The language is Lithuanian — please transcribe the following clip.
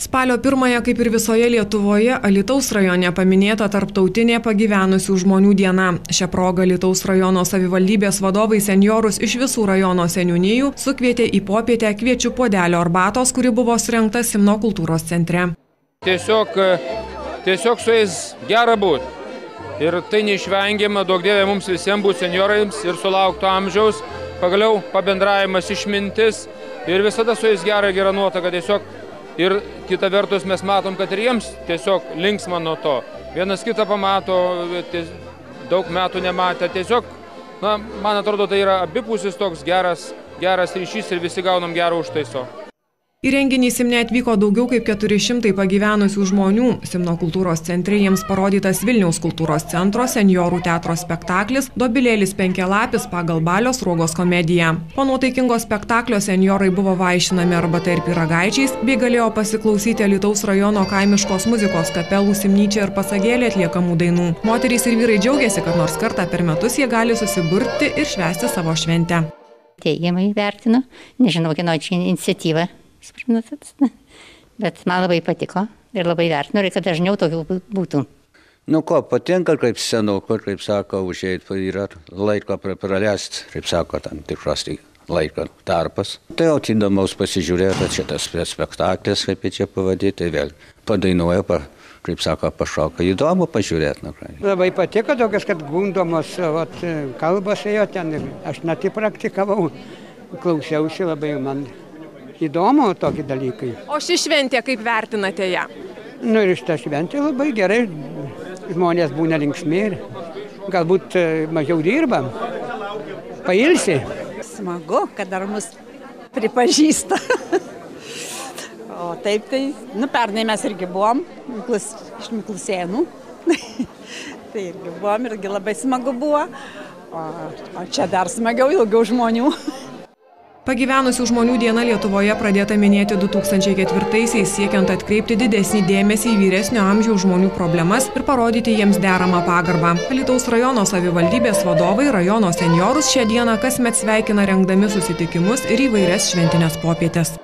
Spalio 1-ąją, kaip ir visoje Lietuvoje, Alytaus rajone paminėta tarptautinė pagyvenusių žmonių diena. Šią progą Alytaus rajono savivaldybės vadovai senjorus iš visų rajono seniūnijų sukvietė į popietę Kviečių puodelio arbatos, kuri buvo surengta Simno kultūros centre. Tiesiog su jais gera būti. Ir tai neišvengiama, duok Dieve mums visiems būti senjorams ir sulaukto amžiaus, pagaliau pabendravimas, išmintis ir visada su jais gera nuotaka tiesiog. Ir kita vertus mes matom, kad ir jiems tiesiog linksma nuo to. Vienas kitą pamato, daug metų nematę. Tiesiog, man atrodo, tai yra abipusis toks geras ryšys ir visi gaunam gerą užtaiso. Į renginį Simne atvyko daugiau kaip 400 pagyvenusių žmonių. Simno kultūros centre jiems parodytas Vilniaus kultūros centro senjorų teatro spektaklis Dobilėlis penkialapis pagal Balio Sruogos komediją. Po nuotaikingo spektaklio senjorai buvo vaišinami arbata ir pyragaičiais, bei galėjo pasiklausyti Alytaus rajono kaimiškos muzikos kapelų Simnyčia ir Pasagėlė atliekamų dainų. Moterys ir vyrai džiaugiasi, kad nors kartą per metus jie gali susiburti ir švęsti savo šventę. Teigiamai vertinu, nežinau, kieno čia iniciatyva. Bet man labai patiko ir labai vertinu, ir kad dažniau tokių būtų. Patinka, kaip senuko, kaip sako, užėjti yra laiko praleisti, kaip sako, tam tikras laiko tarpas. Tai jau įdomaus pasižiūrėti šitas spektaklis, kaip čia pavadyti, vėl padainuoja, kaip sako, pašoka. Įdomu pažiūrėti. Labai patiko tokias, kad gundomos kalbas ėjo ten. Aš net praktikavau, klausiausi labai man. Įdomu tokie dalykai. O ši šventė, kaip vertinate ją? Ir šitą šventę labai gerai. Žmonės būna linksmi ir galbūt mažiau dirba. Pailsi. Smagu, kad dar mus pripažįsta. O taip tai, pernai mes irgi buvom iš Miklusėnų. Tai irgi buvom, irgi labai smagu buvo. O čia dar smagiau, daugiau žmonių. Pagyvenusių žmonių diena Lietuvoje pradėta minėti 2004-aisiais, siekiant atkreipti didesnį dėmesį į vyresnio amžiaus žmonių problemas ir parodyti jiems deramą pagarbą. Alytaus rajono savivaldybės vadovai rajono senjorus šią dieną kasmet sveikina rengdami susitikimus ir įvairias šventinės popietės.